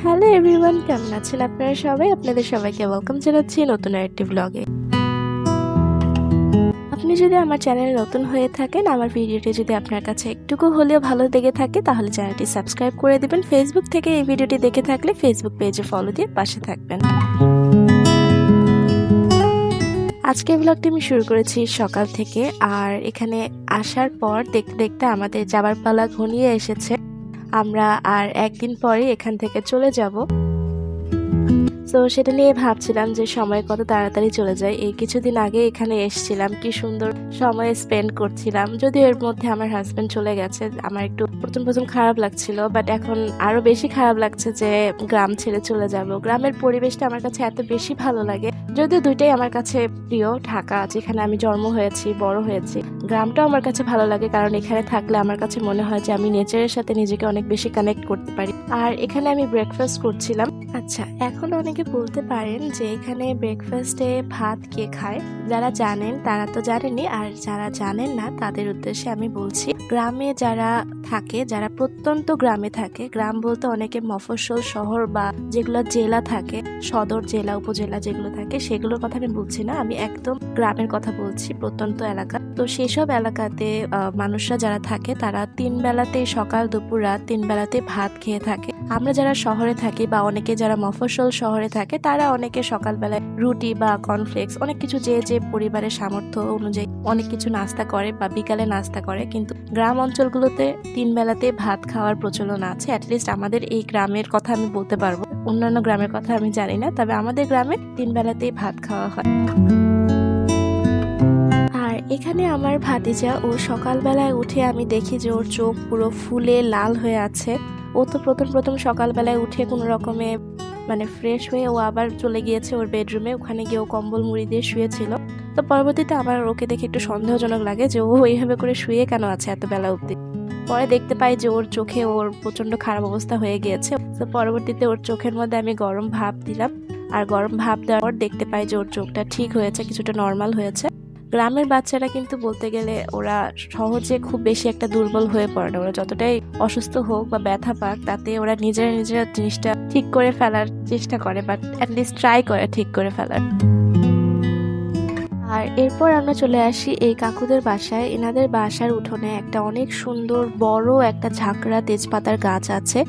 Hello everyone, কেমন আছেন আপনারা সবাই? আপনাদের সবাইকে ওয়েলকাম জানাচ্ছি নতুন আরেকটি ব্লগে। আপনি যদি আমার চ্যানেলে নতুন হয়ে থাকেন, আমার ভিডিওটি যদি আপনার কাছে একটুকু হলেও ভালো লেগে থাকে তাহলে চ্যানেলটি সাবস্ক্রাইব করে দিবেন। ফেসবুক থেকে এই ভিডিওটি দেখে থাকলে ফেসবুক পেজে ফলো দিয়ে পাশে থাকবেন। আজকের ব্লগটি আমি শুরু করেছি সকাল থেকে, আর এখানে আসার পর দেখতে দেখতে আমাদের যাবার পালা ঘনিয়ে এসেছে। আমরা আর একদিন পরে এখান থেকে চলে যাব। তো সেটা নিয়ে ভাবছিলাম যে সময় কত তাড়াতাড়ি চলে যায়। এই কিছুদিন আগে এখানে এসেছিলাম, কি সুন্দর সময় স্পেন্ড করছিলাম। যদিও এর মধ্যে আমার হাজবেন্ড চলে গেছে, আমার একটু প্রথম খারাপ লাগছিল, বাট এখন আরো বেশি খারাপ লাগছে যে গ্রাম ছেড়ে চলে যাব। গ্রামের পরিবেশটা আমার কাছে এত বেশি ভালো লাগে। যদিও দুইটাই আমার কাছে প্রিয়, ঢাকা যেখানে আমি জন্ম হয়েছি, বড় হয়েছি, গ্রামটাও আমার কাছে ভালো লাগে, কারণ এখানে থাকলে আমার কাছে মনে হয় যে আমি নেচারের সাথে নিজেকে অনেক বেশি কানেক্ট করতে পারি। আর এখানে আমি ব্রেকফাস্ট করছিলাম। আচ্ছা, এখন অনেকে বলতে পারেন যে এখানে ব্রেকফাস্টে ভাত কে খায়। যারা জানেন তারা তো জানেনই, আর যারা জানেন না তাদের উদ্দেশ্যে আমি বলছি, গ্রামে যারা থাকে, যারা প্রত্যন্ত গ্রামে থাকে, গ্রাম বলতে অনেকে মফস্বল শহর বা যেগুলো জেলা থাকে, সদর জেলা উপজেলা যেগুলো থাকে সেগুলোর কথা আমি বলছি না, আমি একদম গ্রামের কথা বলছি, প্রত্যন্ত এলাকা। তো সেসব এলাকাতে মানুষরা যারা থাকে তারা 3 বেলাতেই, সকাল দুপুর রাত 3 বেলাতেই ভাত খেয়ে থাকে। আমরা যারা শহরে থাকি বা অনেকে যারা মফস্বল শহরে থাকে তারা অনেকে সকালবেলায় রুটি বা কর্নফ্লেক্স অনেক কিছু যে যে পরিবারের সামর্থ্য অনুযায়ী অনেক কিছু নাস্তা করে বা বিকালে নাস্তা করে, কিন্তু গ্রাম অঞ্চলগুলোতে 3 বেলাতে ভাত খাওয়ার প্রচলন আছে। অ্যাটলিস্ট আমাদের এই গ্রামের কথা আমি বলতে পারবো, অন্যান্য গ্রামের কথা আমি জানি না, তবে আমাদের গ্রামে 3 বেলাতেই ভাত খাওয়া হয়। এখানে আমার ভাতিজা, ও সকালবেলায় উঠে আমি দেখি যে ওর চোখ পুরো ফুলে লাল হয়ে আছে। ও তো প্রথম সকালবেলায় উঠে কোনো রকমে ফ্রেশ হয়ে ও আবার চলে গিয়েছে ওর বেডরুমে। ওখানে গিয়ে ও কম্বল মুড়ি দিয়ে শুয়েছিল। তো পরবর্তীতে আমার ওকে দেখে একটু সন্দেহজনক লাগে যে ও এইভাবে করে শুয়ে কেন আছে এত বেলা অবধি। পরে দেখতে পাই যে ওর চোখে ওর প্রচন্ড খারাপ অবস্থা হয়ে গিয়েছে। তো পরবর্তীতে ওর চোখের মধ্যে আমি গরম ভাপ দিলাম, আর গরম ভাপ দেওয়ার পর দেখতে পাই যে ওর চোখটা ঠিক হয়েছে, কিছুটা নর্মাল হয়েছে। গ্রামের বাচ্চারা কিন্তু বলতে গেলে ওরা সহজে খুব বেশি একটা দুর্বল হয়ে পড়ে না। ওরা যতটাই অসুস্থ হোক বা ব্যথা পাক, তাতে ওরা নিজেরা জিনিসটা ঠিক করে ফেলার চেষ্টা করে, বাট অ্যাটলিস্ট ট্রাই করে ঠিক করে ফেলার। আর এরপর আমরা চলে আসি এই কাকুদের বাসায়। এনাদের বাসার উঠোনে একটা অনেক সুন্দর বড় একটা ঝাঁকড়া তেজপাতার গাছ আছে।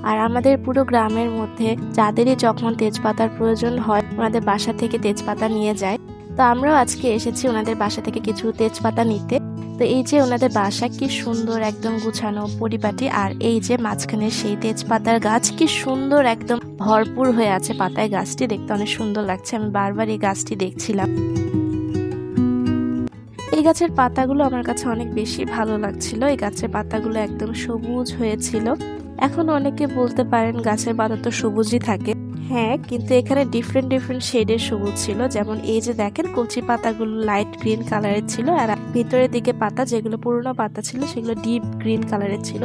আর আমাদের পুরো গ্রামের মধ্যে যাদেরই যখন তেজপাতার প্রয়োজন হয় ওনাদের বাসা থেকে তেজপাতা নিয়ে যায়। তো আমরাও আজকে এসেছি ওনাদের বাসা থেকে কিছু তেজপাতা নিতে। তো এই যে ওনাদের বাসা কি সুন্দর, একদম গুছানো পরিপাটি, আর এই যে মাঝখানে সেই তেজপাতার গাছ কি সুন্দর একদম ভরপুর হয়ে আছে পাতায়। গাছটি দেখতে অনেক সুন্দর লাগছে, আমি বারবার এই গাছটি দেখছিলাম। এই গাছের পাতাগুলো আমার কাছে অনেক বেশি ভালো লাগছিল। এই গাছের পাতাগুলো একদম সবুজ হয়েছিল। এখন অনেকে বলতে পারেন গাছের পাতা তো সবুজই থাকে, হ্যাঁ, কিন্তু এখানে ডিফারেন্ট শেডের সবুজ ছিল। যেমন এই যে দেখেন কচি পাতাগুলো লাইট গ্রিন কালারের ছিল, আর ভিতরের দিকে পাতা যেগুলো পুরনো পাতা ছিল সেগুলো ডিপ গ্রিন কালারের ছিল।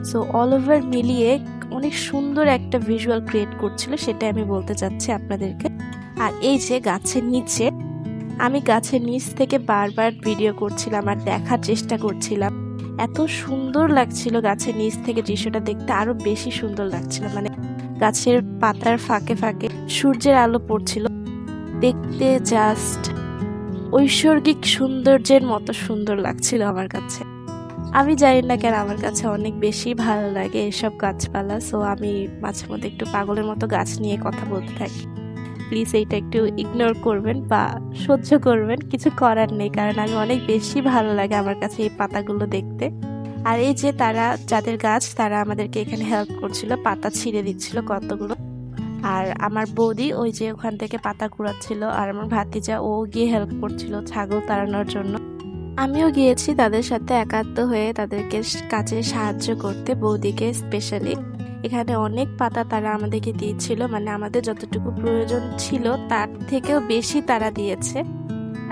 সো অল ওভার মিলিয়ে অনেক সুন্দর একটা ভিজুয়াল ক্রিয়েট করছিল, সেটা আমি বলতে চাচ্ছি আপনাদেরকে। আর এই যে গাছের নিচে, আমি গাছের নিচ থেকে বারবার ভিডিও করছিলাম আর দেখার চেষ্টা করছিলাম। এত সুন্দর লাগছিল গাছের নিচ থেকে দৃশ্যটা দেখতে, আরো বেশি সুন্দর লাগছিল। গাছের পাতার ফাঁকে ফাঁকে সূর্যের আলো পড়ছিল, দেখতে জাস্ট ঐশ্বর্গিক সৌন্দর্যের মতো সুন্দর লাগছিল আমার কাছে। আমি জানি না কেন আমার কাছে অনেক বেশি ভালো লাগে এসব গাছপালা। সো আমি মাঝে মধ্যে একটু পাগলের মতো গাছ নিয়ে কথা বলতে থাকি। প্লিজ এইটা একটু ইগনোর করবেন বা সহ্য করবেন, কিছু করার নেই, কারণ আমি অনেক বেশি ভালো লাগে আমার কাছে এই পাতাগুলো দেখতে। আর এই যে তারা, যাদের গাছ, তারা আমাদেরকে এখানে হেল্প করছিল, পাতা ছিঁড়ে দিচ্ছিল কতগুলো। আর আমার বৌদি ওই যে ওখান থেকে পাতা কুড়াচ্ছিল, আর আমার ভাতিজা ও গিয়ে হেল্প করছিল ছাগল তাড়ানোর জন্য। আমিও গিয়েছি তাদের সাথে একাত্ম হয়ে তাদেরকে কাজে সাহায্য করতে, বৌদিকে স্পেশালি। এখানে অনেক পাতা তারা আমাদেরকে দিয়েছিল, আমাদের যতটুকু প্রয়োজন ছিল তার থেকেও বেশি তারা দিয়েছে।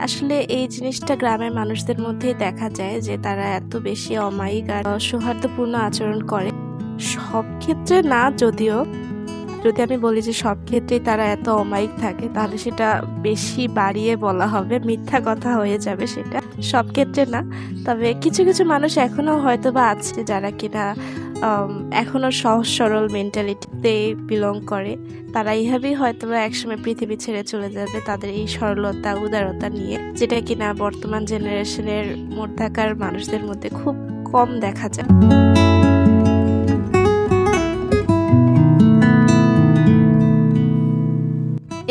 আসলে এই জিনিসটা গ্রামের মানুষদের মধ্যেই দেখা যায় যে তারা এত বেশি অমায়িক আর সৌহার্দ্যপূর্ণ আচরণ করে। সব ক্ষেত্রে না, যদিও যদি আমি বলি যে সব ক্ষেত্রেই তারা এত অমায়িক থাকে তাহলে সেটা বেশি বাড়িয়ে বলা হবে, মিথ্যা কথা হয়ে যাবে সেটা। সব ক্ষেত্রে না, তবে কিছু মানুষ এখনো হয়তো বা আছে যারা কিনা এখনো সহজ সরল মেন্টালিটিতে বিলং করে। তারা এইভাবেই হয়তো বা একসময় পৃথিবী ছেড়ে চলে যাবে, তাদের এই সরলতা উদারতা নিয়ে, যেটা কিনা বর্তমান জেনারেশনের মধ্যকার মানুষদের মধ্যে খুব কম দেখা যায়।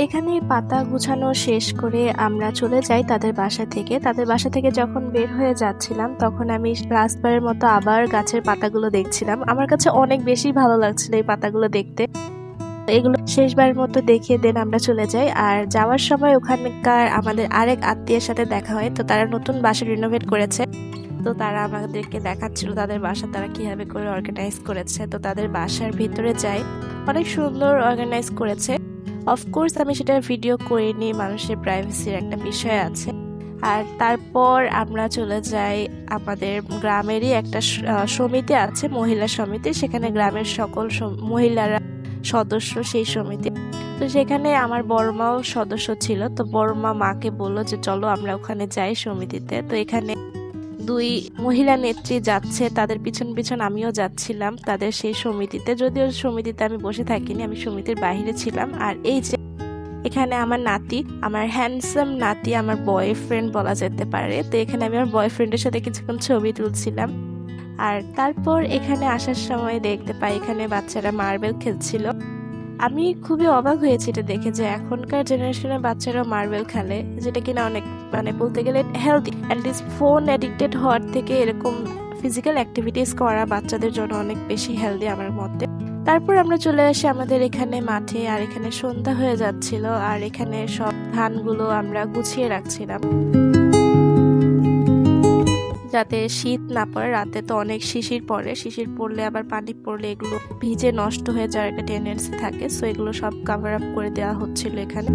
এখানে পাতা গুছানো শেষ করে আমরা চলে যাই তাদের বাসা থেকে। তাদের বাসা থেকে যখন বের হয়ে যাচ্ছিলাম তখন আমি লাস্টবারের মতো আবার গাছের পাতাগুলো দেখছিলাম। আমার কাছে অনেক বেশি ভালো লাগছিল এই পাতাগুলো দেখতে। এগুলো শেষবারের মতো দেখিয়ে দেন আমরা চলে যাই। আর যাওয়ার সময় ওখানকার আমাদের আরেক আত্মীয়ের সাথে দেখা হয়। তো তারা নতুন বাসা রিনোভেট করেছে, তো তারা আমাদেরকে দেখাচ্ছিল তাদের বাসা তারা কিভাবে করে অর্গানাইজ করেছে। তো তাদের বাসার ভিতরে যাই, অনেক সুন্দর অর্গানাইজ করেছে। অফকোর্স আমি সেটা ভিডিও করিনি, মানুষের প্রাইভেসির একটা বিষয় আছে। আর তারপর আমরা চলে যাই আমাদের গ্রামেরই একটা সমিতি আছে, মহিলা সমিতি। সেখানে গ্রামের সকল মহিলারা সদস্য সেই সমিতি। তো সেখানে আমার বড় মাও সদস্য ছিল। তো বড় মা মাকে বললো যে চলো আমরা ওখানে যাই সমিতিতে। তো এখানে 2 মহিলা নেত্রী যাচ্ছে, তাদের পিছন পিছন আমিও যাচ্ছিলাম তাদের সেই সমিতিতে। যদিও সমিতিতে আমি বসে থাকিনি, আমি সমিতির বাইরে ছিলাম। আর এই যে এখানে আমার নাতি, আমার হ্যান্ডসাম নাতি, আমার বয়ফ্রেন্ড বলা যেতে পারে। তো এখানে আমি আমার বয়ফ্রেন্ডের সাথে কিছুক্ষণ ছবি তুলছিলাম। আর তারপর এখানে আসার সময় দেখতে পাই এখানে বাচ্চারা মার্বেল খেলছিল। আমি খুবই অবাক হয়েছি এটা দেখে যে এখনকার জেনারেশনের বাচ্চারা মার্বেল খেলে, যেটা কিনা অনেক বলতে গেলে হেলদি। অ্যাটলিস্ট ফোন অ্যাডিক্টেড হওয়ার থেকে এরকম ফিজিক্যাল অ্যাক্টিভিটিস করা বাচ্চাদের জন্য অনেক বেশি হেলদি আমার মতে। তারপর আমরা চলে আসি আমাদের এখানে মাঠে। আর এখানে সন্ধ্যা হয়ে যাচ্ছিল, আর এখানে সব ধানগুলো আমরা গুছিয়ে রাখছিলাম যাতে শীত না পড়ে। রাতে তো অনেক শিশির পড়ে, শিশির পড়লে আবার পানি পড়লে এগুলো ভিজে নষ্ট হয়ে যাওয়ার একটা টেন্ডেন্সি থাকে। সো এগুলো সব কভার আপ করে দেওয়া হচ্ছিল এখানে।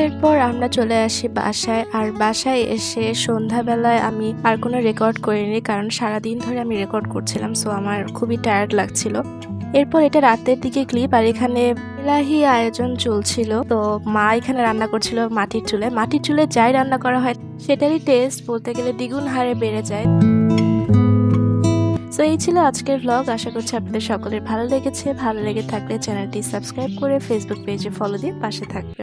এরপর আমরা চলে আসি বাসায়। আর বাসায় এসে সন্ধ্যাবেলায় আমি আর কোনো রেকর্ড করিনি, কারণ সারাদিন ধরে আমি রেকর্ড করছিলাম। সো আমার খুবই টায়ার্ড লাগছিল। এরপর এটা রাতের দিকে ক্লিপ। আর এখানে ইলাহি আয়োজন চলছিল। তো মা এখানে রান্না করছিল মাটির চুলে। মাটির চুলে যাই রান্না করা হয় সেটারই টেস্ট বলতে গেলে দ্বিগুণ হারে বেড়ে যায়। সো এই ছিল আজকের ব্লগ। আশা করছি আপনাদের সকলের ভালো লেগেছে। ভালো লেগে থাকলে চ্যানেলটি সাবস্ক্রাইব করে ফেসবুক পেজে ফলো দিয়ে পাশে থাকবেন।